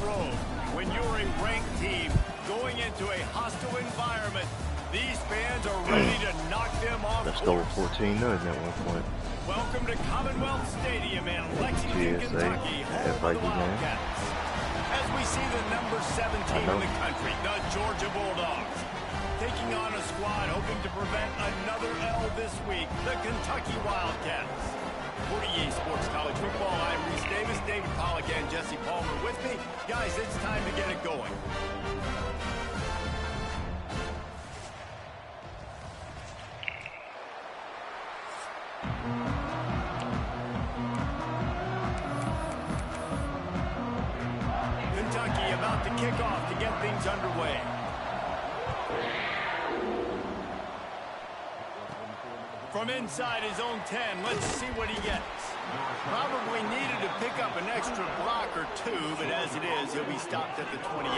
road. When you're a ranked team going into a hostile environment, these fans are ready to knock them off course. Stole 14-0 at one point. Welcome to Commonwealth Stadium in Lexington, Kentucky, home of the Wildcats. As we see the number 7 team in the country, the Georgia Bulldogs, taking on a squad hoping to prevent another L this week, the Kentucky Wildcats. For EA Sports College Football, I'm Reese Davis, David Pollack, and Jesse Palmer with me. Guys, it's time to get it going. Kentucky about to kick off to get things underway. From inside his own 10, let's see what he gets. Probably needed to pick up an extra block or two, but as it is, he'll be stopped at the 28.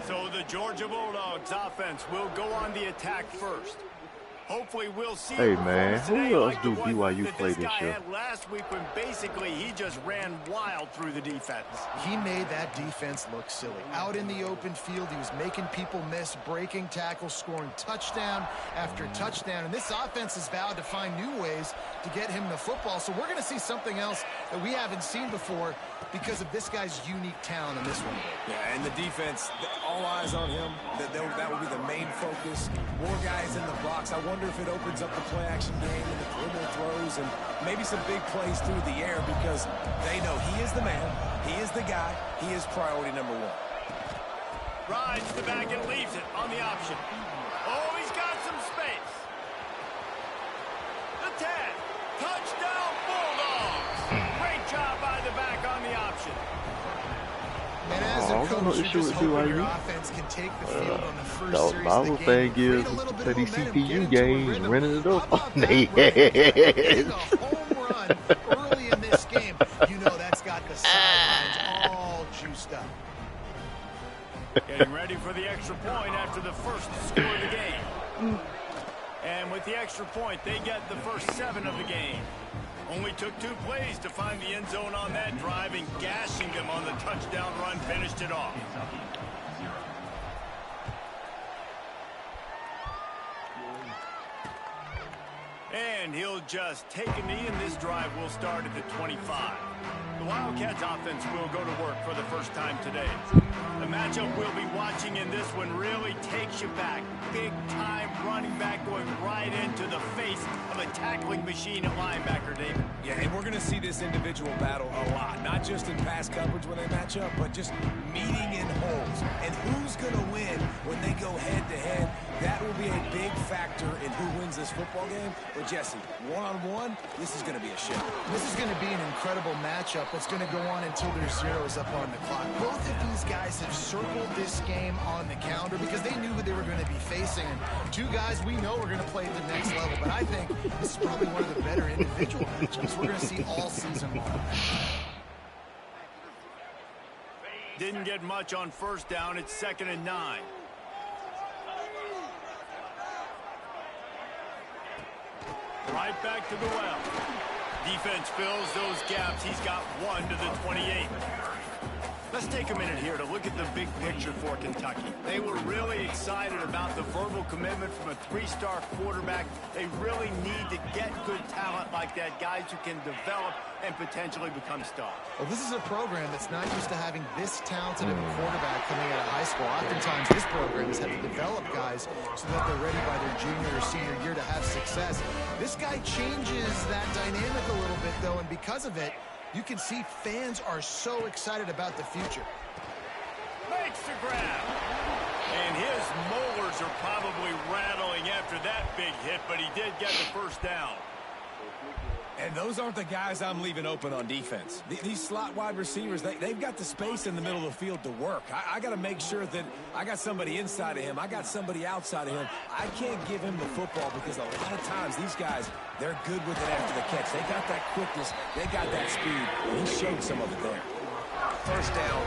So the Georgia Bulldogs offense will go on the attack first. Hopefully we'll see. Hey man, who else do BYU play this year? Last week when basically he just ran wild through the defense. He made that defense look silly. Out in the open field, he was making people miss, breaking tackles, scoring touchdown after touchdown. And this offense has vowed to find new ways to get him the football. So we're going to see something else that we haven't seen before because of this guy's unique talent in this one. Yeah, and the defense, all eyes on him. That will be the main focus. More guys in the box. I wonder if it opens up the play-action game and the perimeter throws and maybe some big plays through the air because they know he is the man, he is the guy, he is priority number 1. Rides the back and leaves it on the option. Oh, he's got some space. The 10. Touchdown Bulldogs. Great job by the back on the option. And as a coach, you're just hoping your offense can take the field on the first series of the game. Is that these CPU games running it up on their heads. Home run early in this game, you know that's got the sidelines all juiced up. Getting ready for the extra point after the first score of the game. And with the extra point, they get the first 7 of the game. Only took 2 plays to find the end zone on that drive, and gashing them on the touchdown run finished it off. And he'll just take a knee, and this drive will start at the 25. The Wildcats offense will go to work for the first time today. The matchup we'll be watching in this one really takes you back. Big time running back going right into the face of a tackling machine at linebacker, David. Yeah, and we're going to see this individual battle a lot. Not just in pass coverage when they match up, but just meeting in holes. And who's going to win when they go head-to-head? That will be a big factor in who wins this football game. But Jesse, one-on-one, this is going to be a show. This is going to be an incredible matchup that's going to go on until there's zeros up on the clock. Both of these guys have circled this game on the calendar because they knew who they were going to be facing. And 2 guys we know are going to play at the next level. But I think this is probably one of the better individual matchups we're going to see all season long. Didn't get much on first down. It's 2nd and 9. Right back to the well. Defense fills those gaps. He's got 1 to the 28. Let's take a minute here to look at the big picture for Kentucky. They were really excited about the verbal commitment from a 3-star quarterback. They really need to get good talent like that, guys who can develop and potentially become stars. Well, this is a program that's not used to having this talented of a quarterback coming out of high school. Oftentimes, this program has had to develop guys so that they're ready by their junior or senior year to have success. This guy changes that dynamic a little bit, though, and because of it, you can see fans are so excited about the future. Makes the grab. And his molars are probably rattling after that big hit, but he did get the first down. And those aren't the guys I'm leaving open on defense. These slot wide receivers, they've got the space in the middle of the field to work. I got to make sure that I got somebody inside of him. I got somebody outside of him. I can't give him the football because a lot of times these guys, they're good with it after the catch. They got that quickness. They got that speed. And he showed some of it there. first down,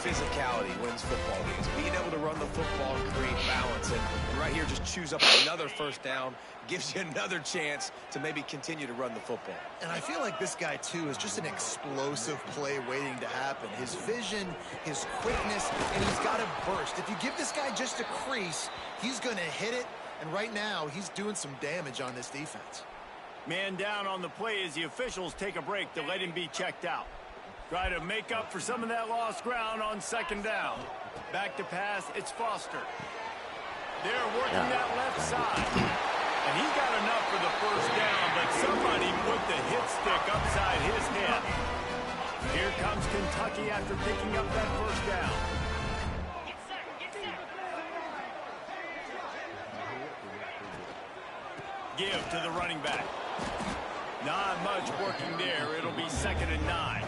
physicality wins football games. Being able to run the football and create balance. And right here, just choose up another first down, gives you another chance to maybe continue to run the football. And I feel like this guy, too, is just an explosive play waiting to happen. His vision, his quickness, and he's got a burst. If you give this guy just a crease, he's going to hit it. And right now, he's doing some damage on this defense. Man down on the play as the officials take a break to let him be checked out. Try to make up for some of that lost ground on second down. Back to pass, it's Foster. They're working that left side. And he got enough for the first down, but somebody put the hit stick upside his head. Here comes Kentucky after picking up that first down. Give to the running back. Not much working there. It'll be 2nd and 9.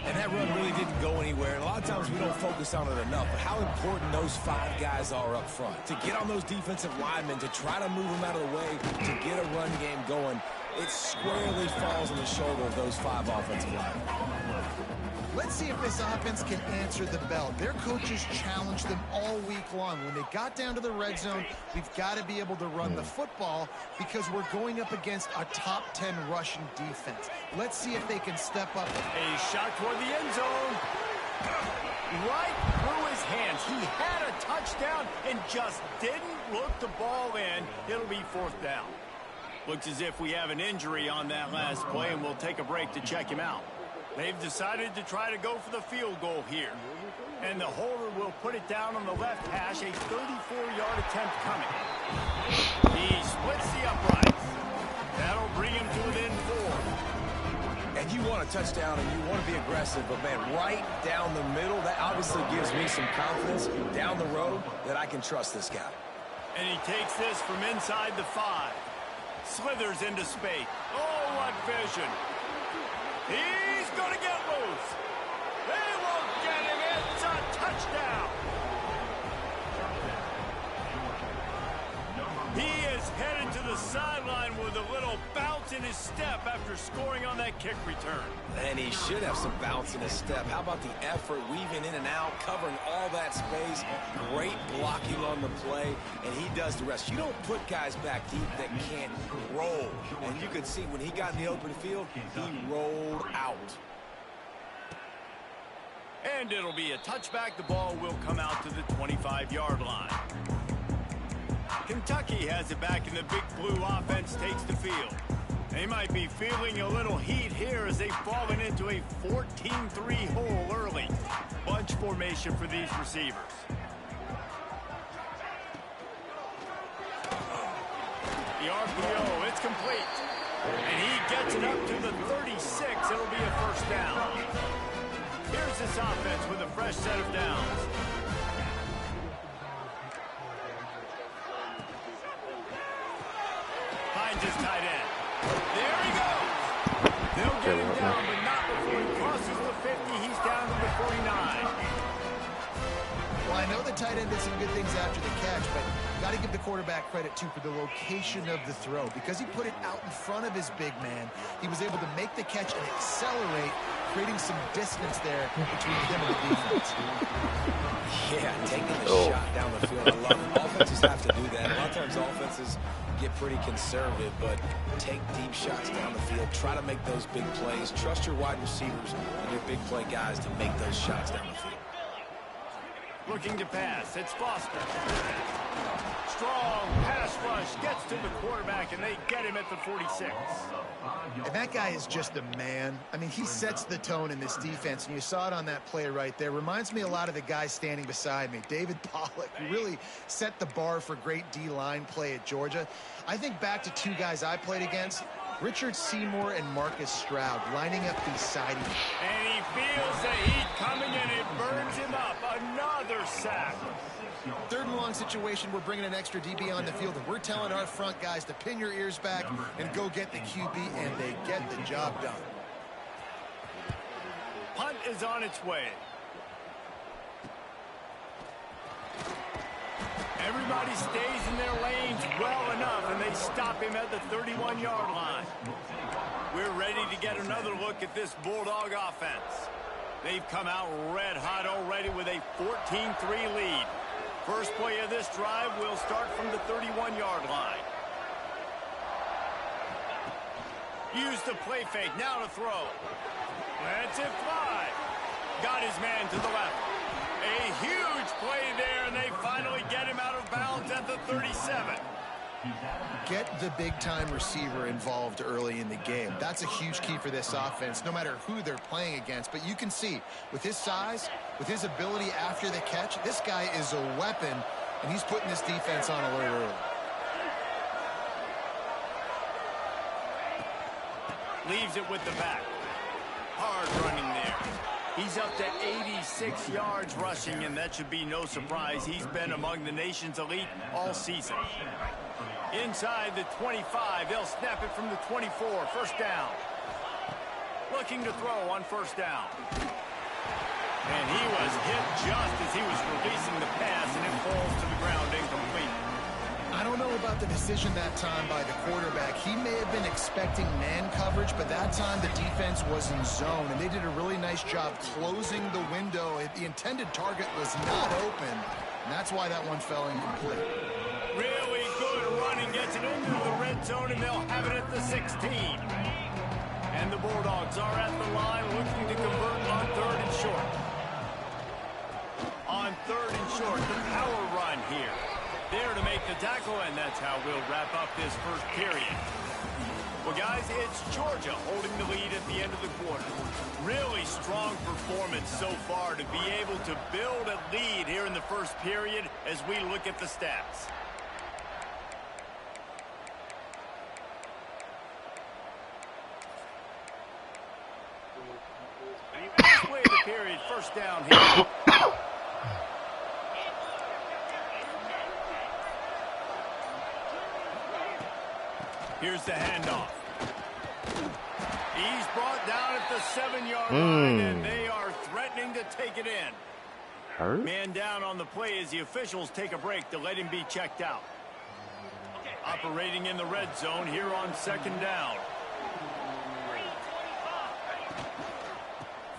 And that run really didn't go anywhere. And a lot of times we don't focus on it enough. But how important those 5 guys are up front. To get on those defensive linemen, to try to move them out of the way, to get a run game going, it squarely falls on the shoulder of those 5 offensive linemen. Let's see if this offense can answer the bell. Their coaches challenged them all week long. When they got down to the red zone, we've got to be able to run the football because we're going up against a top 10 rushing defense. Let's see if they can step up. A shot toward the end zone. Right through his hands. He had a touchdown and just didn't look the ball in. It'll be 4th down. Looks as if we have an injury on that last play, and we'll take a break to check him out. They've decided to try to go for the field goal here. And the holder will put it down on the left hash, a 34-yard attempt coming. He splits the uprights. That'll bring him to within 4. And you want a touchdown and you want to be aggressive, but man, right down the middle, that obviously gives me some confidence down the road that I can trust this guy. And he takes this from inside the 5. Slithers into space. Oh, what vision. He's going to get loose. They won't get him. It's a touchdown. He is headed to the sideline with a little bounce in his step after scoring on that kick return. And he should have some bounce in his step. How about the effort, weaving in and out, covering all that space, great blocking on the play, and he does the rest. You don't put guys back deep that can't roll. And you could see when he got in the open field, he rolled out. And it'll be a touchback. The ball will come out to the 25-yard line. Kentucky has it back, and the big blue offense takes the field. They might be feeling a little heat here as they've fallen into a 14-3 hole early. Bunch formation for these receivers. The RPO, it's complete. And he gets it up to the 36. It'll be a first down. Here's this offense with a fresh set of downs. Finds his tight end. There he goes. They'll get him down, but not before he crosses the 50. He's down to the 49. Well, I know the tight end did some good things after the catch, but got to give the quarterback credit, too, for the location of the throw. Because he put it out in front of his big man, he was able to make the catch and accelerate, creating some distance there between him and the defense. Yeah, taking the shot down the field. I love it. Offenses have to do that. A lot of times offenses get pretty conservative, but take deep shots down the field. Try to make those big plays. Trust your wide receivers and your big play guys to make those shots down the field. Looking to pass. It's Foster. Strong pass rush. Gets to the quarterback, and they get him at the 46. And that guy is just a man. I mean, he sets the tone in this defense, and you saw it on that play right there. Reminds me a lot of the guy standing beside me, David Pollack, who really set the bar for great D-line play at Georgia. I think back to 2 guys I played against, Richard Seymour and Marcus Stroud, lining up beside him. And he feels the heat coming, and it burns him up. Another sack. 3rd and long situation, we're bringing an extra DB on the field, and we're telling our front guys to pin your ears back and go get the QB, and they get the job done. Punt is on its way. Everybody stays in their lanes well enough, and they stop him at the 31-yard line. We're ready to get another look at this Bulldog offense. They've come out red hot already with a 14-3 lead. First play of this drive will start from the 31-yard line. Use the play fake, now to throw. Lets it fly. Got his man to the left. A huge play there, and they finally get him out of bounds at the 37. Get the big-time receiver involved early in the game. That's a huge key for this offense, no matter who they're playing against. But you can see, with his size, with his ability after the catch, this guy is a weapon, and he's putting this defense on alert early. Leaves it with the back. Hard running there. He's up to 86 yards rushing, and that should be no surprise. He's been among the nation's elite all season. Inside the 25, they'll snap it from the 24. First down. Looking to throw on first down. And he was hit just as he was releasing the pass, and it falls to the ground incomplete. I don't know about the decision that time by the quarterback. He may have been expecting man coverage, but that time the defense was in zone, and they did a really nice job closing the window. The intended target was not open, and that's why that one fell incomplete. Really good running, gets it into the red zone, and they'll have it at the 16. And the Bulldogs are at the line looking to convert on 3rd and short. On 3rd and short, the power run here. There to make the tackle, and that's how we'll wrap up this first period. Well, guys, it's Georgia holding the lead at the end of the quarter. Really strong performance so far to be able to build a lead here in the first period as we look at the stats. Play the period, first down here. Here's the handoff. He's brought down at the 7-yard line, and they are threatening to take it in. Hurt? Man down on the play as the officials take a break to let him be checked out. Operating in the red zone here on 2nd down.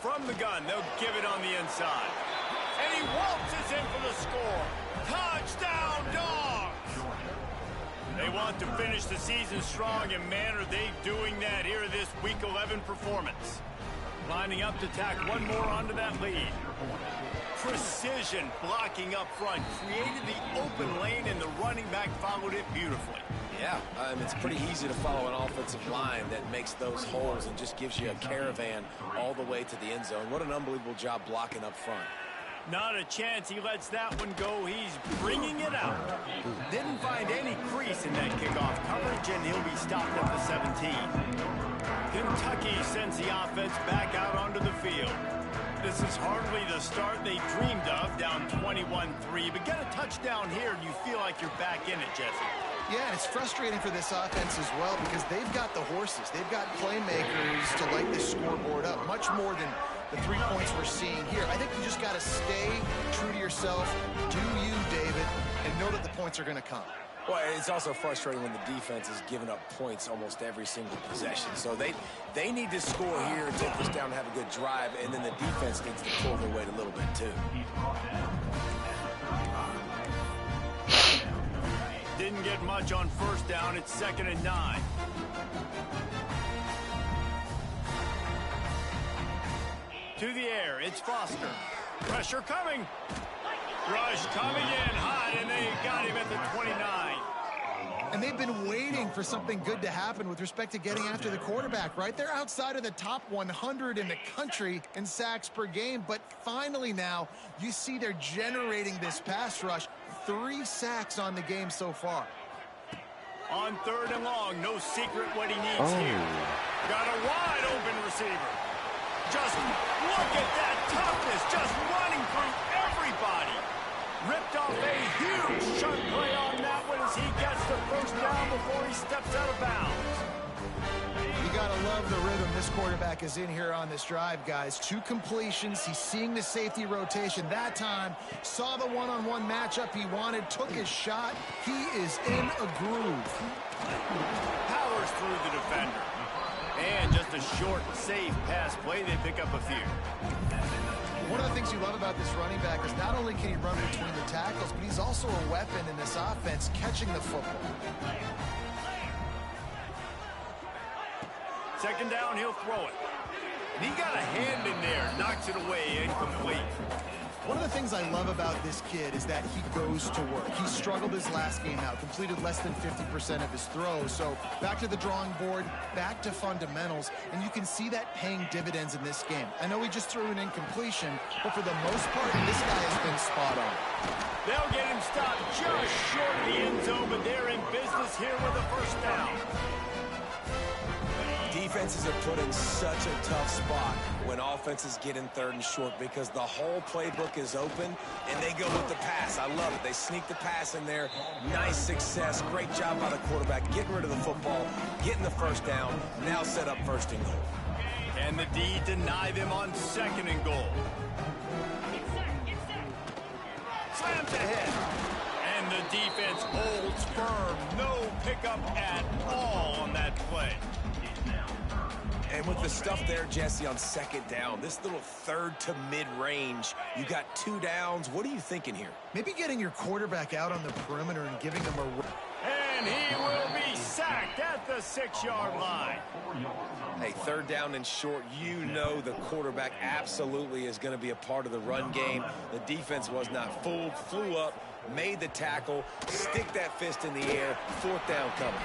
From the gun, they'll give it on the inside. And he waltzes in for the score. Touchdown, Dogs! They want to finish the season strong, and man, are they doing that here in this Week 11 performance. Lining up to tack one more onto that lead. Precision blocking up front, created the open lane, and the running back followed it beautifully. Yeah, it's pretty easy to follow an offensive line that makes those holes and just gives you a caravan all the way to the end zone. What an unbelievable job blocking up front. Not a chance he lets that one go. He's bringing it out. Didn't find any crease in that kickoff coverage, and he'll be stopped at the 17. Kentucky sends the offense back out onto the field. This is hardly the start they dreamed of, down 21-3. But get a touchdown here, and you feel like you're back in it, Jesse. Yeah, and it's frustrating for this offense as well because they've got the horses. They've got playmakers to light this scoreboard up, much more than the 3 points we're seeing here. I think you just got to stay true to yourself, do you, David, and know that the points are going to come. Well, it's also frustrating when the defense is giving up points almost every single possession. So they need to score here and take this down and have a good drive, and then the defense needs to pull their weight a little bit too. Didn't get much on first down. It's 2nd and 9. To the air, it's Foster. Pressure coming. Rush coming in hot, and they got him at the 29. And they've been waiting for something good to happen with respect to getting after the quarterback, right? They're outside of the top 100 in the country in sacks per game, but finally now you see they're generating this pass rush. 3 sacks on the game so far. On 3rd and long, no secret what he needs here. Got a wide open receiver. Just look at that toughness, just running through everybody. Ripped off a huge chunk play on that one as he gets the first down before he steps out of bounds. You got to love the rhythm this quarterback is in here on this drive, guys. 2 completions. He's seeing the safety rotation. That time, saw the one-on-one matchup he wanted, took his shot. He is in a groove. Powers through the defender. And just a short, safe pass play, they pick up a few. One of the things you love about this running back is not only can he run between the tackles, but he's also a weapon in this offense catching the football. Second down, he'll throw it. And he got a hand in there, knocks it away, incomplete. One of the things I love about this kid is that he goes to work. He struggled his last game out, completed less than 50% of his throws. So back to the drawing board, back to fundamentals, and you can see that paying dividends in this game. I know he just threw an incompletion, but for the most part, this guy has been spot on. They'll get him stopped just short of the end zone, but they're in business here with a first down. Defenses are put in such a tough spot when offenses get in third and short because the whole playbook is open and they go with the pass. I love it. They sneak the pass in there. Nice success. Great job by the quarterback getting rid of the football, getting the first down, now set up first and goal. Can the D deny them on second and goal? Slams ahead. And the defense holds firm. No pickup at all on that play. And with the stuff there, Jesse, on second down, this little third to mid-range, you got 2 downs. What are you thinking here? Maybe getting your quarterback out on the perimeter and giving him a... And he will be sacked at the 6-yard line. Hey, third down and short, you know the quarterback absolutely is going to be a part of the run game. The defense was not fooled, flew up, made the tackle, stick that fist in the air, fourth down coming.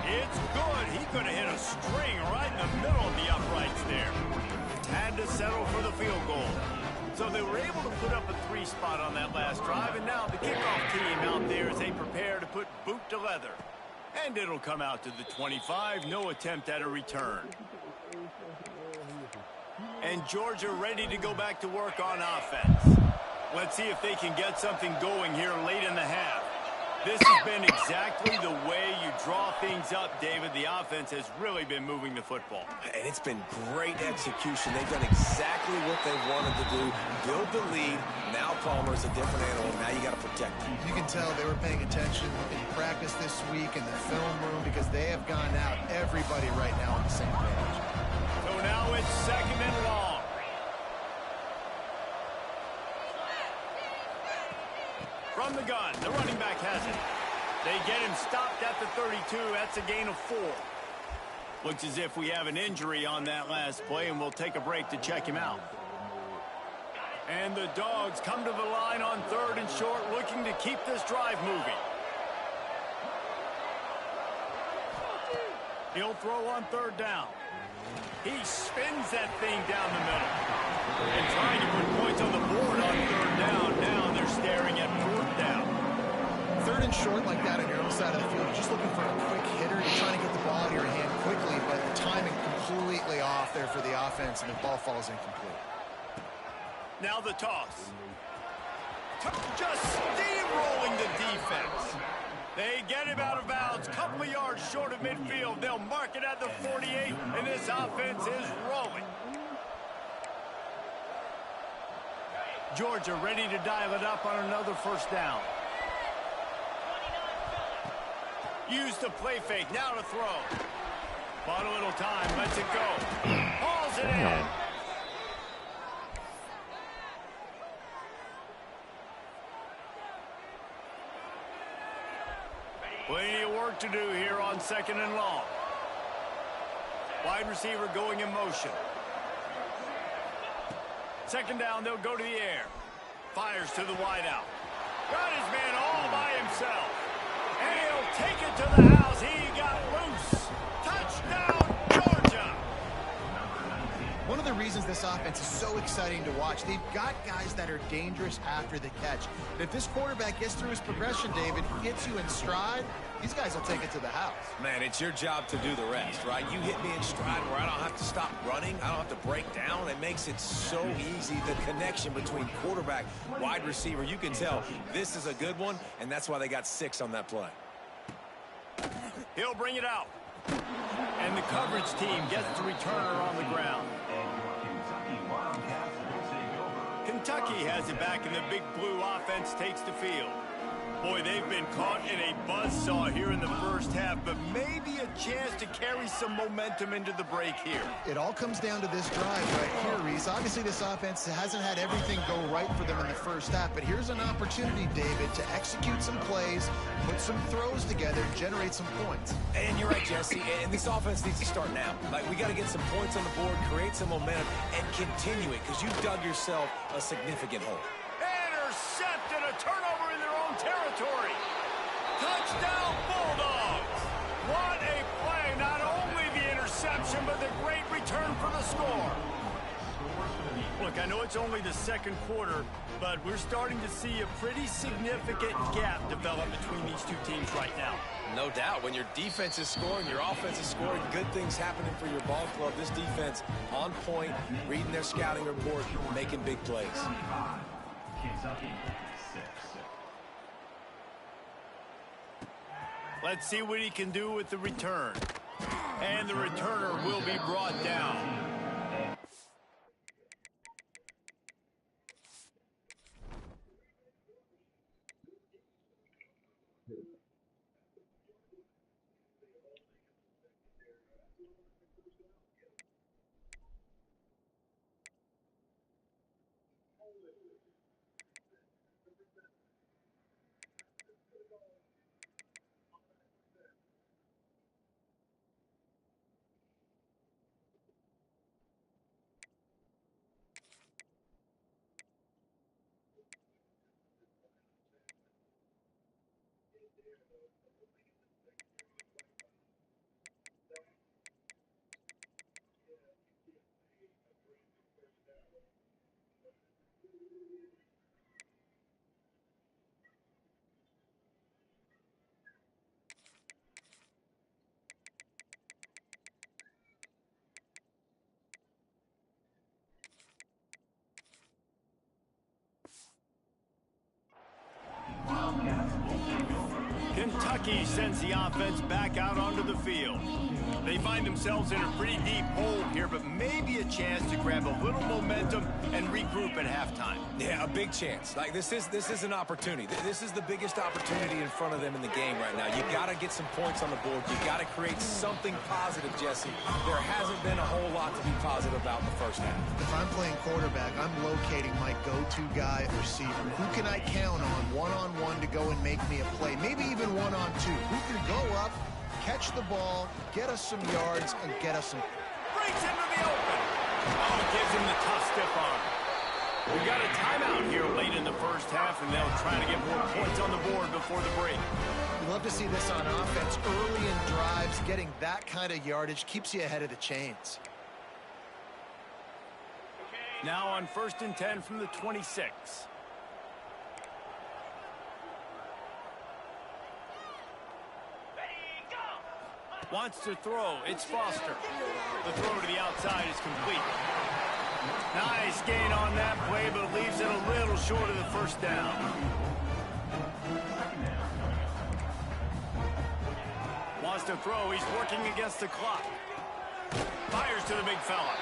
It's good. He could have hit a string right in the middle of the uprights there. Had to settle for the field goal. So they were able to put up a 3 spot on that last drive, and now the kickoff team out there as they prepare to put boot to leather. And it'll come out to the 25. No attempt at a return. And Georgia ready to go back to work on offense. Let's see if they can get something going here late in the half. This has been exactly the way you draw things up, David. The offense has really been moving the football. And it's been great execution. They've done exactly what they wanted to do. Build the lead. Now Palmer's a different animal. Now you got to protect him. You can tell they were paying attention in practice this week in the film room because they have gone out, everybody right now on the same page. So now it's second and long. From the gun, the running back has it. They get him stopped at the 32. That's a gain of 4. Looks as if we have an injury on that last play, and we'll take a break to check him out. And the Dogs come to the line on third and short, looking to keep this drive moving. He'll throw on third down. He spins that thing down the middle. And trying to put points on the board on third down. Now they're staring at fourth down. Third and short like that on your own side of the field, you're just looking for a quick hitter. You're trying to get the ball out of your hand quickly, but the timing completely off there for the offense, and the ball falls incomplete. Now the toss. Just steamrolling the defense. They get him out of bounds, couple of yards short of midfield. They'll mark it at the 48, and this offense is rolling. Georgia ready to dial it up on another first down. Use the play fake, now to throw. Bought a little time, lets it go. Hauls it in. Plenty of work to do here on second and long. Wide receiver going in motion. Second down, they'll go to the air. Fires to the wideout. Got his man all by himself. And he'll take it to the house. He got loose. Touchdown, Georgia. One of the reasons this offense is so exciting to watch, they've got guys that are dangerous after the catch. And if this quarterback gets through his progression, David, gets you in stride, these guys will take it to the house. Man, it's your job to do the rest, right? You hit me in stride where I don't have to stop running. I don't have to break down. It makes it so easy. The connection between quarterback, wide receiver, you can tell this is a good one, and that's why they got 6 on that play. He'll bring it out. And the coverage team gets the returner on the ground. Kentucky has it back, and the Big Blue offense takes the field. Boy, they've been caught in a buzzsaw here in the first half, but maybe a chance to carry some momentum into the break here. It all comes down to this drive right here, Reese. Obviously, this offense hasn't had everything go right for them in the first half, but here's an opportunity, David, to execute some plays, put some throws together, generate some points. And you're right, Jesse, and this offense needs to start now. Like, we got to get some points on the board, create some momentum, and continue it, because you dug yourself a significant hole. Intercepted, a turnover in their own territory. Touchdown, Bulldogs. What a play. Not only the interception, but the great return for the score. Look, I know it's only the second quarter, but we're starting to see a pretty significant gap develop between these two teams right now. No doubt. When your defense is scoring, your offense is scoring, good things happening for your ball club. This defense on point, reading their scouting report, making big plays. Let's see what he can do with the return. And the returner will be brought down. Kentucky sends the offense back out onto the field. They find themselves in a pretty deep hole here, but maybe a chance to grab a little momentum and regroup at halftime. Yeah, a big chance. Like, this is an opportunity. This is the biggest opportunity in front of them in the game right now. You got to get some points on the board. You got to create something positive, Jesse. There hasn't been a whole lot to be positive about in the first half. If I'm playing quarterback, I'm locating my go-to guy at receiver. Who can I count on one-on-one to go and make me a play? Maybe even one-on-two. Who can go up, catch the ball, get us some yards, and get us some... Breaks into the open. Oh, gives him the tough stiff arm. We got a timeout here late in the first half, and they'll try to get more points on the board before the break. We love to see this on offense. Early in drives, getting that kind of yardage keeps you ahead of the chains. Now on 1st and 10 from the 26. Wants to throw. It's Foster. The throw to the outside is complete. Nice gain on that play, but leaves it a little short of the first down. Wants to throw. He's working against the clock. Fires to the big fella.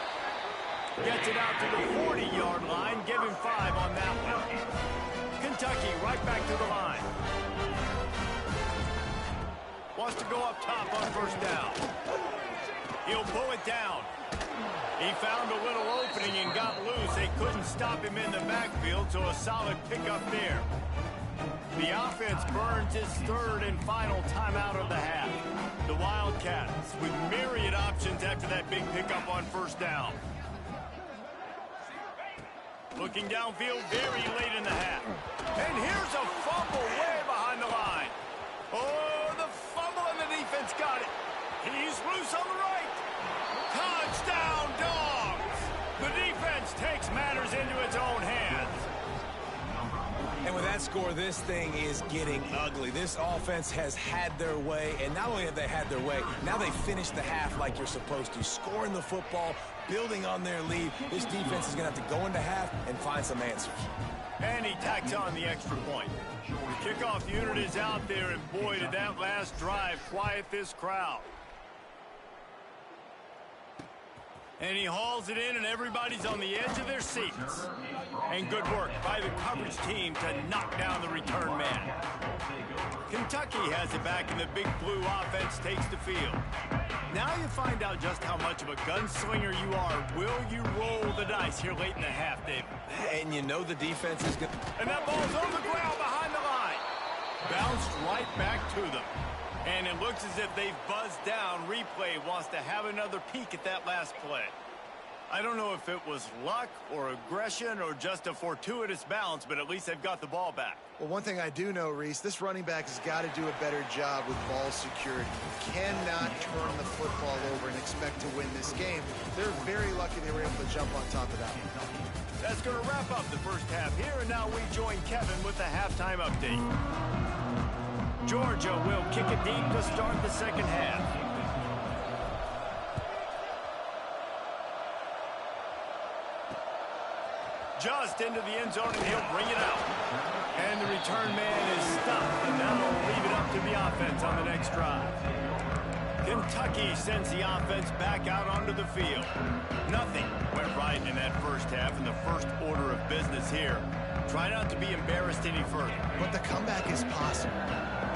Gets it out to the 40-yard line. Give him 5 on that one. Kentucky right back to the line. Wants to go up top on 1st down. He'll pull it down. He found a little opening and got loose. They couldn't stop him in the backfield, so a solid pickup there. The offense burns its 3rd and final timeout of the half. The Wildcats with myriad options after that big pickup on 1st down. Looking downfield very late in the half. And here's a fumble way behind the line. Oh, the fumble and the defense got it. He's loose on the right. Touchdown, Dogs! The defense takes matters into its own hands. And with that score, this thing is getting ugly. This offense has had their way, and not only have they had their way, now they finish the half like you're supposed to, scoring the football, building on their lead. This defense is going to have to go into half and find some answers. And he tacks on the extra point. The kickoff unit is out there, and boy, did that last drive quiet this crowd. And he hauls it in, and everybody's on the edge of their seats. And good work by the coverage team to knock down the return man. Kentucky has it back, and the big blue offense takes the field. Now you find out just how much of a gunslinger you are. Will you roll the dice here late in the half, David? And you know the defense is good. And that ball's on the ground behind the line. Bounced right back to them. And it looks as if they've buzzed down. Replay wants to have another peek at that last play. I don't know if it was luck or aggression or just a fortuitous bounce, but at least they've got the ball back. Well, one thing I do know, Reese, this running back has got to do a better job with ball security. You cannot turn the football over and expect to win this game. They're very lucky they were able to jump on top of that. That's going to wrap up the first half here, and now we join Kevin with the halftime update. Georgia will kick it deep to start the second half. Just into the end zone, and he'll bring it out. And the return man is stopped, and now they'll leave it up to the offense on the next drive. Kentucky sends the offense back out onto the field. Nothing went right in that first half, in the first order of business here. Try not to be embarrassed any further. But the comeback is possible.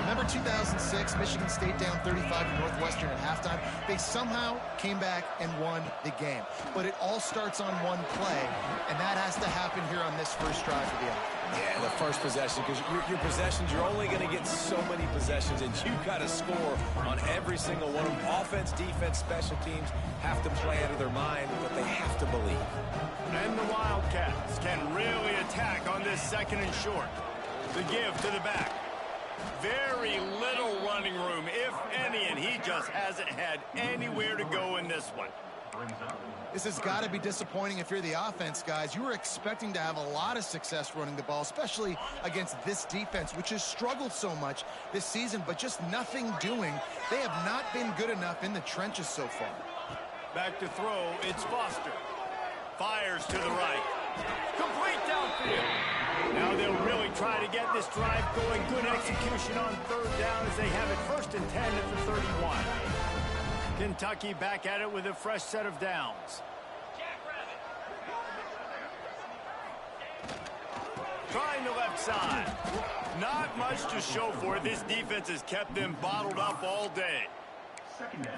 Remember 2006, Michigan State down 35 to Northwestern at halftime? They somehow came back and won the game. But it all starts on one play, and that has to happen here on this first drive for the offense. Yeah, the first possession, because your possessions, you're only going to get so many possessions, and you've got to score on every single one of them. Offense, defense, special teams have to play out of their mind, but they have to believe. And the Wildcats can really attack on this second and short. The give to the back. Very little running room, if any, and he just hasn't had anywhere to go in this one. This has got to be disappointing if you're the offense, guys. You were expecting to have a lot of success running the ball, especially against this defense, which has struggled so much this season, but just nothing doing. They have not been good enough in the trenches so far. Back to throw, it's Foster. Fires to the right. Complete downfield. Now they'll really try to get this drive going. Good execution on third down as they have it 1st and 10 at the 31. Kentucky back at it with a fresh set of downs. Trying the left side. Not much to show for it. This defense has kept them bottled up all day.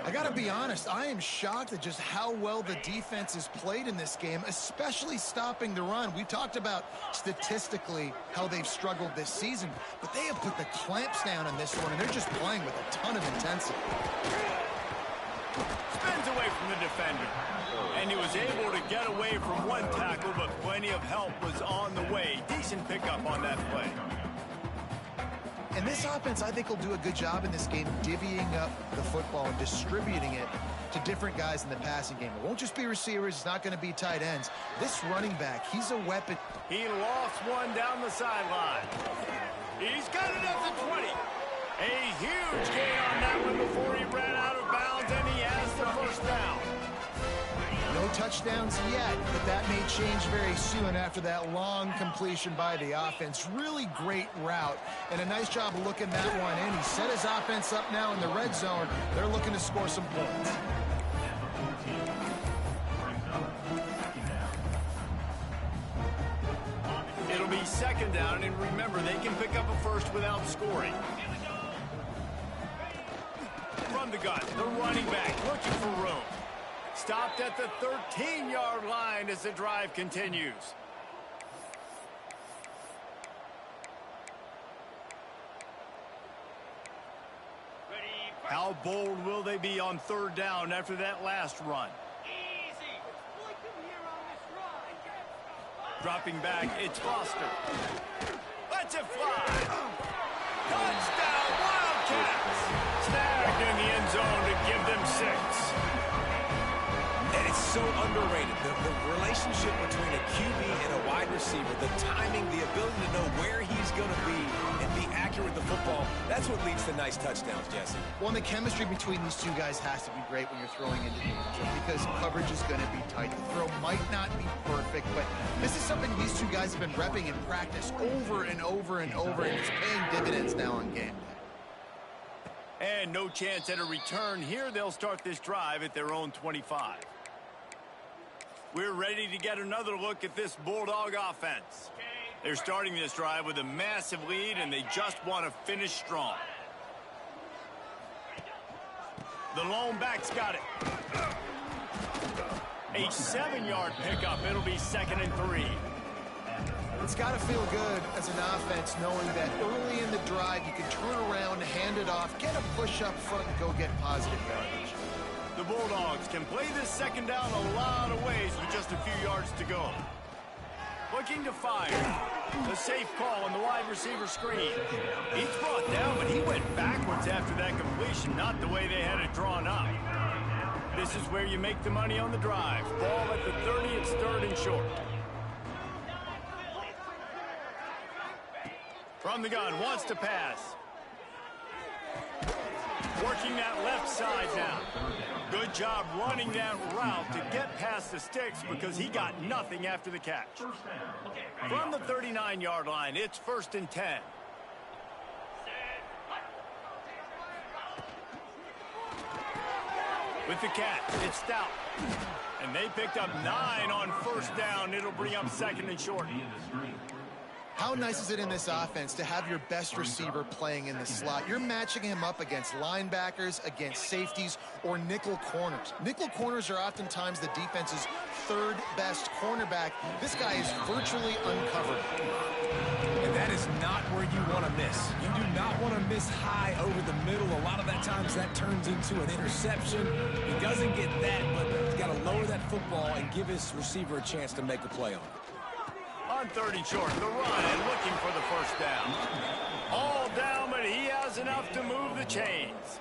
I got to be honest, I am shocked at just how well the defense has played in this game, especially stopping the run. We talked about statistically how they've struggled this season, but they have put the clamps down on this one, and they're just playing with a ton of intensity. Spins away from the defender. And he was able to get away from one tackle, but plenty of help was on the way. Decent pickup on that play. And this offense, I think, will do a good job in this game divvying up the football and distributing it to different guys in the passing game. It won't just be receivers. It's not going to be tight ends. This running back, he's a weapon. He lost one down the sideline. He's got it at the 20. A huge gain on that one before he ran out of bounds, and he has the first down. No touchdowns yet, but that may change very soon after that long completion by the offense. Really great route, and a nice job of looking that one in. He set his offense up now in the red zone. They're looking to score some points. It'll be 2nd down, and remember, they can pick up a first without scoring. From the gun, the running back looking for room. Stopped at the 13-yard line as the drive continues. How bold will they be on 3rd down after that last run? Dropping back, it's Foster. Lets it fly. Touchdown, Wildcats! Snagged in the end zone to give them 6. And it's so underrated. The relationship between a QB and a wide receiver, the timing, the ability to know where he's going to be and be accurate with the football, that's what leads to nice touchdowns, Jesse. Well, and the chemistry between these two guys has to be great when you're throwing into danger because coverage is going to be tight. The throw might not be perfect, but this is something these two guys have been repping in practice over and over and over, and it's paying dividends now on game day. And no chance at a return here. They'll start this drive at their own 25. We're ready to get another look at this Bulldog offense. They're starting this drive with a massive lead, and they just want to finish strong. The lone back's got it. A 7-yard pickup. It'll be 2nd and 3. It's got to feel good as an offense knowing that early in the drive you can turn around, hand it off, get a push up front, and go get positive yardage. The Bulldogs can play this 2nd down a lot of ways with just a few yards to go. Looking to fire. A safe call on the wide receiver screen. He's brought down, but he went backwards after that completion, not the way they had it drawn up. This is where you make the money on the drive. Ball at the 30, it's 3rd and short. From the gun, wants to pass. Working that left side now. Good job running that route to get past the sticks because he got nothing after the catch. From the 39-yard line, it's 1st and 10. With the catch, it's Stout. And they picked up 9 on 1st down. It'll bring up 2nd and short. How nice is it in this offense to have your best receiver playing in the slot? You're matching him up against linebackers, against safeties, or nickel corners. Nickel corners are oftentimes the defense's 3rd best cornerback. This guy is virtually uncovered. And that is not where you want to miss. You do not want to miss high over the middle. A lot of that times that turns into an interception. He doesn't get that, but he's got to lower that football and give his receiver a chance to make a play on it. On 3rd and short, the run and looking for the 1st down. All down, but he has enough to move the chains.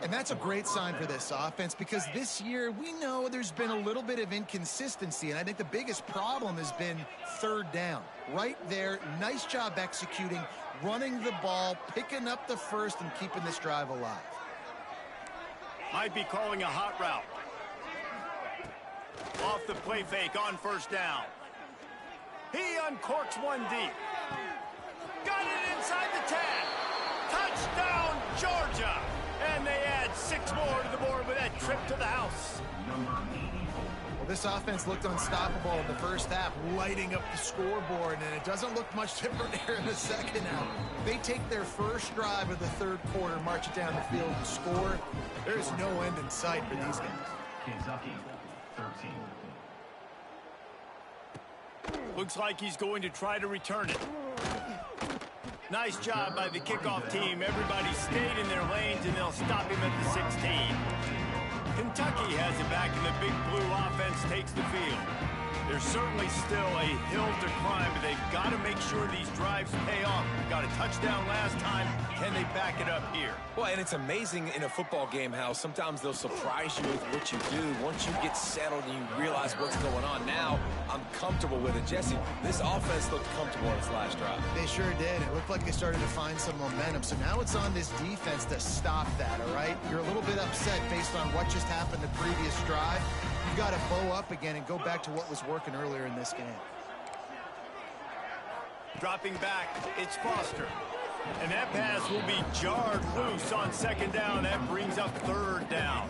And that's a great sign for this offense because this year we know there's been a little bit of inconsistency, and I think the biggest problem has been 3rd down. Right there, nice job executing, running the ball, picking up the 1st, and keeping this drive alive. Might be calling a hot route. Off the play fake on 1st down. He uncorks one deep. Got it inside the 10. Touchdown, Georgia. And they add 6 more to the board with that trip to the house. Well, this offense looked unstoppable in the first half, lighting up the scoreboard, and it doesn't look much different here in the 2nd half. They take their first drive of the 3rd quarter, march it down the field and score. There's no end in sight for these guys. Kentucky, 13. Looks like he's going to try to return it. Nice job by the kickoff team. Everybody stayed in their lanes, and they'll stop him at the 16. Kentucky has it back, and the Big Blue offense takes the field. There's certainly still a hill to climb, but they've got to make sure these drives pay off. Got a touchdown last time. Can they back it up here? Well, and it's amazing in a football game how sometimes they'll surprise you with what you do. Once you get settled and you realize what's going on, now I'm comfortable with it. Jesse, this offense looked comfortable on its last drive. They sure did. It looked like they started to find some momentum. So now it's on this defense to stop that, all right? You're a little bit upset based on what just happened the previous drive. You've got to bow up again and go back to what was working earlier in this game. Dropping back, it's Foster. And that pass will be jarred loose on 2nd down. That brings up 3rd down.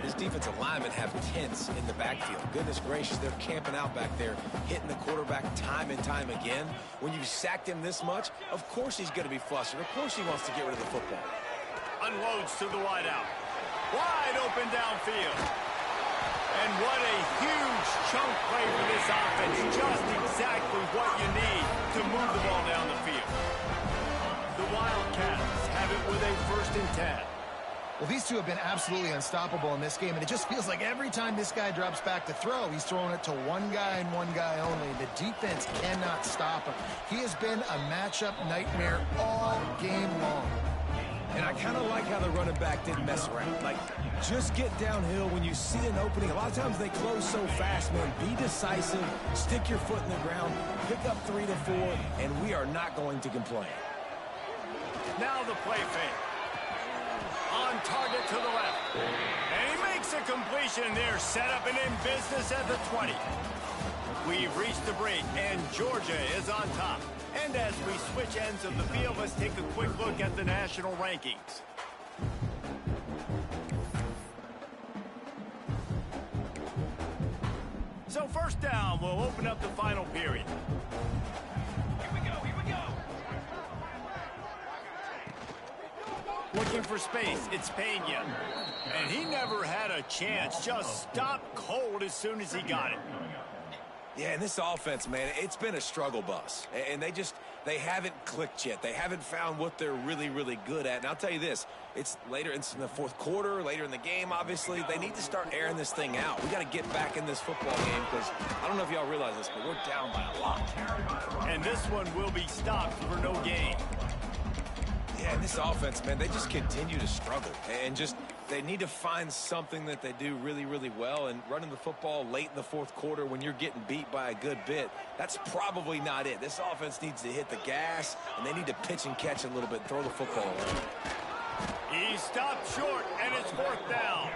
This defensive linemen have tents in the backfield. Goodness gracious, they're camping out back there, hitting the quarterback time and time again. When you've sacked him this much, of course he's going to be flustered. Of course he wants to get rid of the football. Unloads to the wideout. Wide open downfield. And what a huge chunk play for this offense. Just exactly what you need to move the ball down the field. The Wildcats have it with a 1st and 10. Well, these two have been absolutely unstoppable in this game, and it just feels like every time this guy drops back to throw, he's throwing it to one guy and one guy only. The defense cannot stop him. He has been a matchup nightmare all game long. And I kind of like how the running back didn't mess around. Like, just get downhill when you see an opening. A lot of times they close so fast, man. Be decisive, stick your foot in the ground, pick up 3 to 4, and we are not going to complain. Now the play fake. On target to the left. And he makes a completion there. Set up and in business at the 20. We've reached the break, and Georgia is on top. And as we switch ends of the field, let's take a quick look at the national rankings. First down will open up the final period. Here we go. Looking for space, it's Pena. And he never had a chance, just stopped cold as soon as he got it. Yeah, and this offense, man, it's been a struggle bus. And they haven't clicked yet. They haven't found what they're really, really good at. And I'll tell you this, it's later in the fourth quarter, later in the game, obviously. They need to start airing this thing out. We got to get back in this football game because I don't know if y'all realize this, but we're down by a lot. And this one will be stopped for no gain. Yeah, and this offense, man, they just continue to struggle. And they need to find something that they do really, really well. And running the football late in the fourth quarter when you're getting beat by a good bit, that's probably not it. This offense needs to hit the gas, and they need to pitch and catch a little bit, throw the football around. He stopped short, and it's fourth down.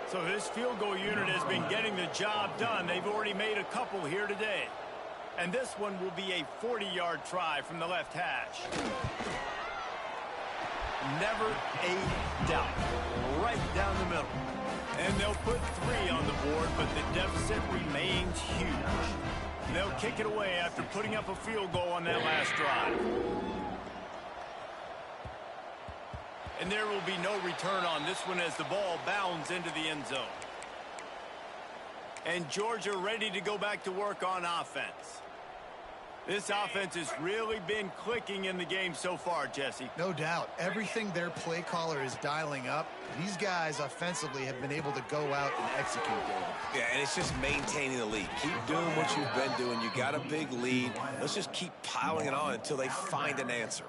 So this field goal unit has been getting the job done. They've already made a couple here today. And this one will be a 40-yard try from the left hash. Never a doubt. Right down the middle. And they'll put 3 on the board, but the deficit remains huge. They'll kick it away after putting up a field goal on that last drive. And there will be no return on this one as the ball bounds into the end zone. And Georgia ready to go back to work on offense. This offense has really been clicking in the game so far, Jesse. No doubt. Everything their play caller is dialing up, these guys offensively have been able to go out and execute, David. Yeah, and it's just maintaining the lead. Keep doing what you've been doing. You got a big lead. Let's just keep piling it on until they find an answer.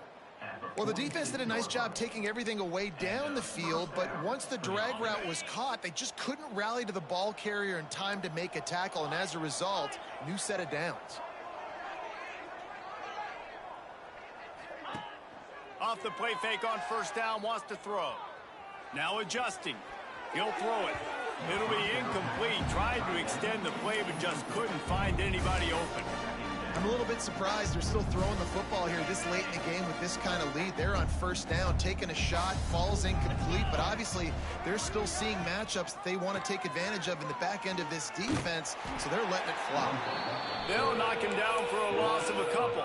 Well, the defense did a nice job taking everything away down the field, but once the drag route was caught, they just couldn't rally to the ball carrier in time to make a tackle, and as a result, new set of downs. Off the play fake on first down, wants to throw. Now adjusting. He'll throw it. It'll be incomplete. Tried to extend the play, but just couldn't find anybody open. I'm a little bit surprised they're still throwing the football here this late in the game with this kind of lead. They're on first down, taking a shot, falls incomplete, but obviously they're still seeing matchups that they want to take advantage of in the back end of this defense, so they're letting it fly. They'll knock him down for a loss of a couple.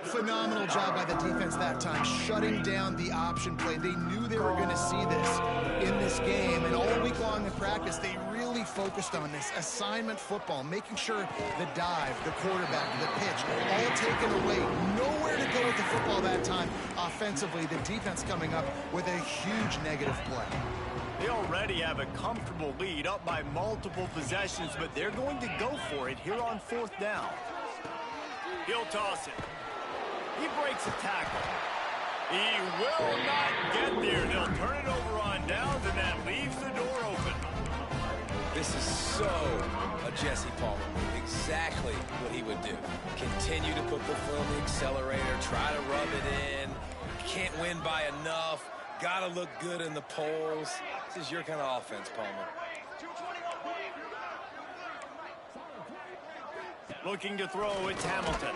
Phenomenal job by the defense that time, shutting down the option play. They knew they were going to see this in this game, and all week long in practice, they really focused on this assignment football, making sure the dive, the quarterback, the pitch, all taken away. Nowhere to go with the football that time. Offensively, the defense coming up with a huge negative play. They already have a comfortable lead up by multiple possessions, but they're going to go for it here on fourth down. He'll toss it. He breaks a tackle. He will not get there. They'll turn it over on downs, and that leaves the door open. This is so a Jesse Palmer move. Exactly what he would do. Continue to put the foot on the accelerator, try to rub it in. Can't win by enough. Gotta look good in the polls. This is your kind of offense, Palmer. Looking to throw, it's Hamilton.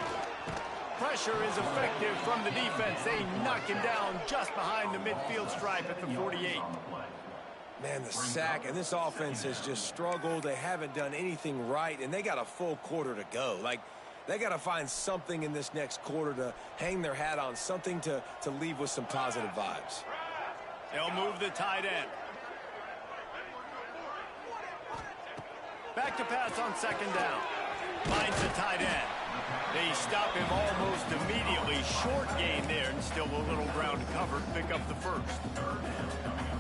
Pressure is effective from the defense. They knock him down just behind the midfield stripe at the 48. Man, the sack, and this offense has just struggled. They haven't done anything right, and they got a full quarter to go. Like, they got to find something in this next quarter to hang their hat on, something to leave with some positive vibes. They'll move the tight end. Back to pass on second down. Finds the tight end. They stop him almost immediately. Short gain there, and still a little ground to cover to pick up the first.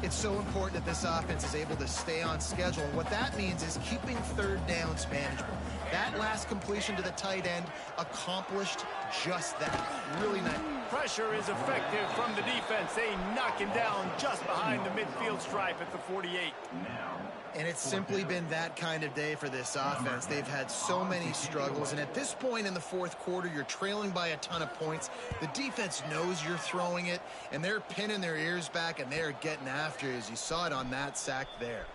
It's so important that this offense is able to stay on schedule. And what that means is keeping third downs manageable. That last completion to the tight end accomplished just that. Really nice. Pressure is effective from the defense. They knock him down just behind the midfield stripe at the 48. And it's simply been that kind of day for this offense. They've had so many struggles, and at this point in the fourth quarter, you're trailing by a ton of points. The defense knows you're throwing it, and they're pinning their ears back, and they're getting after it, as you saw it on that sack there.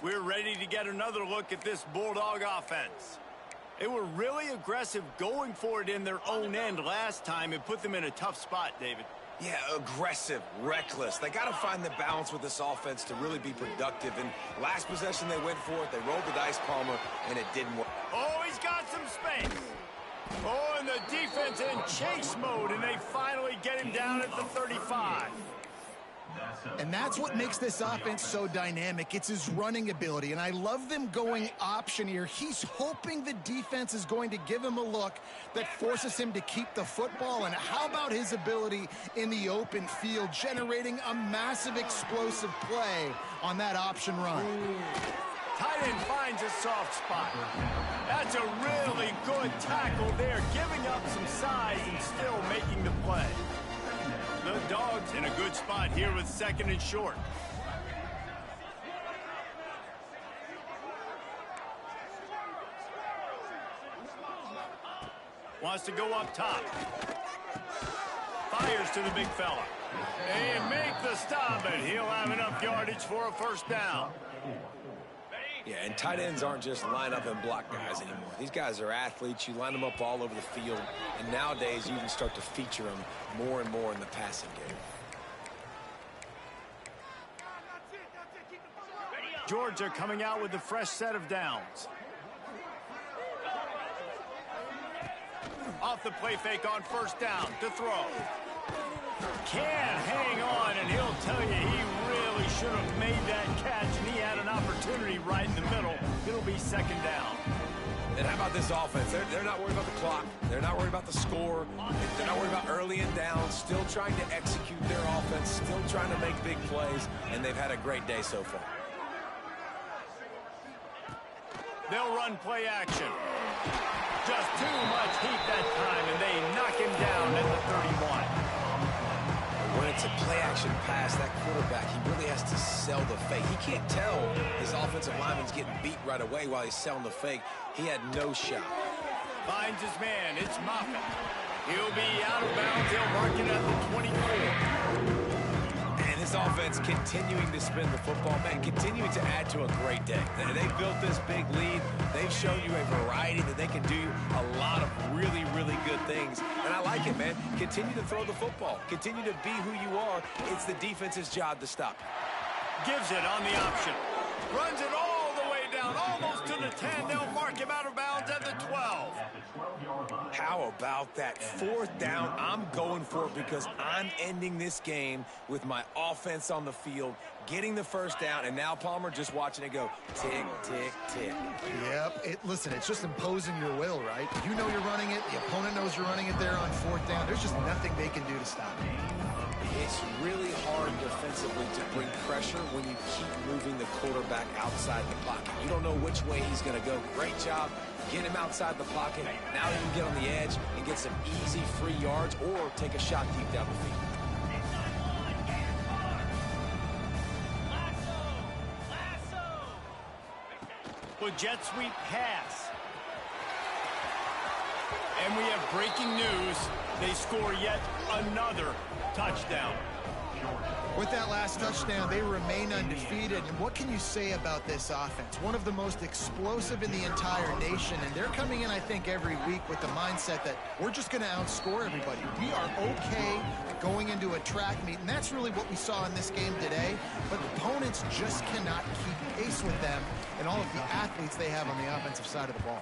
We're ready to get another look at this Bulldog offense. They were really aggressive going for it in their own end last time and put them in a tough spot, David. Yeah, aggressive, reckless. They got to find the balance with this offense to really be productive. And last possession they went for it. They rolled the dice, Palmer, and it didn't work. Oh, he's got some space. Oh, and the defense in chase mode, and they finally get him down at the 35. And that's what makes this offense so dynamic. It's his running ability, and I love them going option here. He's hoping the defense is going to give him a look that forces him to keep the football. And how about his ability in the open field, generating a massive explosive play on that option run? Tight end finds a soft spot. That's a really good tackle there, giving up some size and still making the play. The Dogs in a good spot here with 2nd and short. Wants to go up top. Fires to the big fella. And make the stop, and he'll have enough yardage for a first down. Yeah, and tight ends aren't just line up and block guys anymore. These guys are athletes. You line them up all over the field. And nowadays, you can start to feature them more and more in the passing game. Georgia coming out with a fresh set of downs. Off the play fake on first down to throw. Can't hang on, and he'll tell you he really should have made that catch, and he had an opportunity right in the middle. It'll be 2nd down. And how about this offense? They're not worried about the clock. They're not worried about the score. They're not worried about early and down. Still trying to execute their offense. Still trying to make big plays, and they've had a great day so far. They'll run play action. Just too much heat that time, and they knock him down at the 31. When it's a play-action pass, that quarterback, he really has to sell the fake. He can't tell his offensive lineman's getting beat right away while he's selling the fake. He had no shot. Finds his man. It's Moffitt. He'll be out of bounds. He'll mark it at the 24. And his offense continuing to spin the football, man, continuing to add to a great day. They've built this big lead. They've shown you a variety that they can do a lot of really, really good things. And I like it, man. Continue to throw the football. Continue to be who you are. It's the defense's job to stop you. Gives it on the option. Runs it all the way down, almost to the 10. They'll mark him out of bounds at the 12. How about that 4th down? I'm going for it because I'm ending this game with my offense on the field, getting the first down, and now Palmer just watching it go tick, tick, tick. Yep. Listen, it's just imposing your will, right? You know you're running it. The opponent knows you're running it there on 4th down. There's just nothing they can do to stop it. It's really hard defensively to bring pressure when you keep moving the quarterback outside the pocket. You don't know which way he's going to go. Great job. Get him outside the pocket. Now he can get on the edge and get some easy free yards or take a shot deep down the field. With jet sweep pass. And we have breaking news. They score yet another touchdown. With that last touchdown, they remain undefeated. And what can you say about this offense? One of the most explosive in the entire nation. And they're coming in, I think, every week with the mindset that we're just going to outscore everybody. We are okay going into a track meet. And that's really what we saw in this game today. But opponents just cannot keep pace with them and all of the athletes they have on the offensive side of the ball.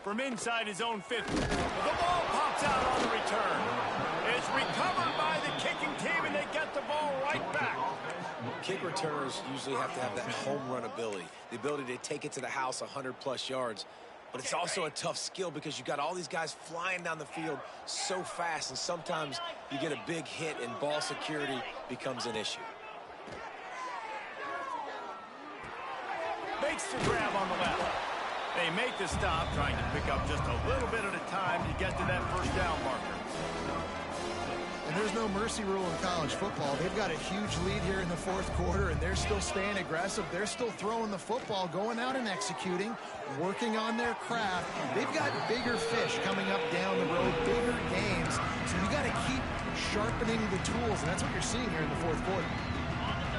From inside his own 50. The ball pops out on the return. It's recovered by the kicking team, and they get the ball right back. Kick returners usually have to have that home run ability, the ability to take it to the house 100-plus yards. But it's also a tough skill because you got all these guys flying down the field so fast, and sometimes you get a big hit and ball security becomes an issue. Makes the grab on the left. They make the stop, trying to pick up just a little bit at a time to get to that first down marker. And there's no mercy rule in college football. They've got a huge lead here in the 4th quarter, and they're still staying aggressive. They're still throwing the football, going out and executing, working on their craft. They've got bigger fish coming up down the road, bigger games. So you got to keep sharpening the tools, and that's what you're seeing here in the 4th quarter.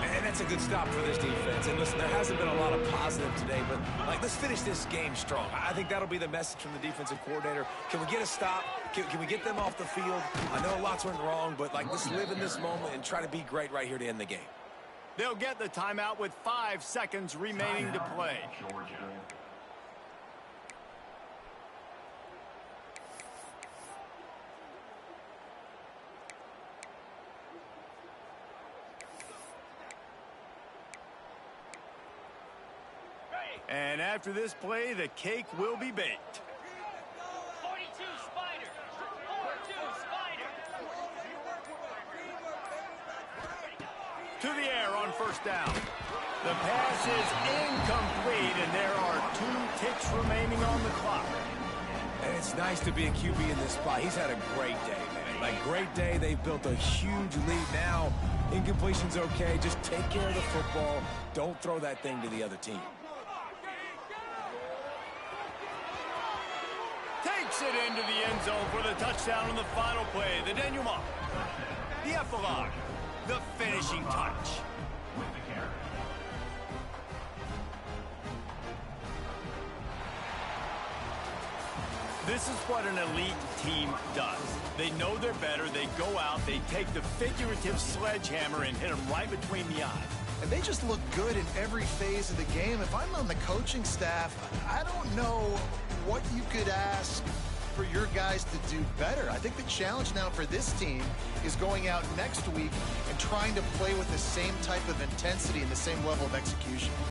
And that's a good stop for this defense. And listen, there hasn't been a lot of positive today, but let's finish this game strong. I think that'll be the message from the defensive coordinator. Can we get a stop? Can we get them off the field? I know lots went wrong, but like, let's live in this moment and try to be great right here to end the game. They'll get the timeout with 5 seconds remaining to play. And after this play, the cake will be baked. 42 Spider. 42 Spider. To the air on first down. The pass is incomplete, and there are 2 ticks remaining on the clock. And it's nice to be a QB in this spot. He's had a great day, man. Like, great day. They've built a huge lead now. Incompletion's okay. Just take care of the football. Don't throw that thing to the other team. Takes it into the end zone for the touchdown on the final play. The denouement. The epilogue. The finishing touch. This is what an elite team does. They know they're better. They go out. They take the figurative sledgehammer and hit them right between the eyes. And they just look good in every phase of the game. If I'm on the coaching staff, I don't know what you could ask for your guys to do better. I think the challenge now for this team is going out next week and trying to play with the same type of intensity and the same level of execution.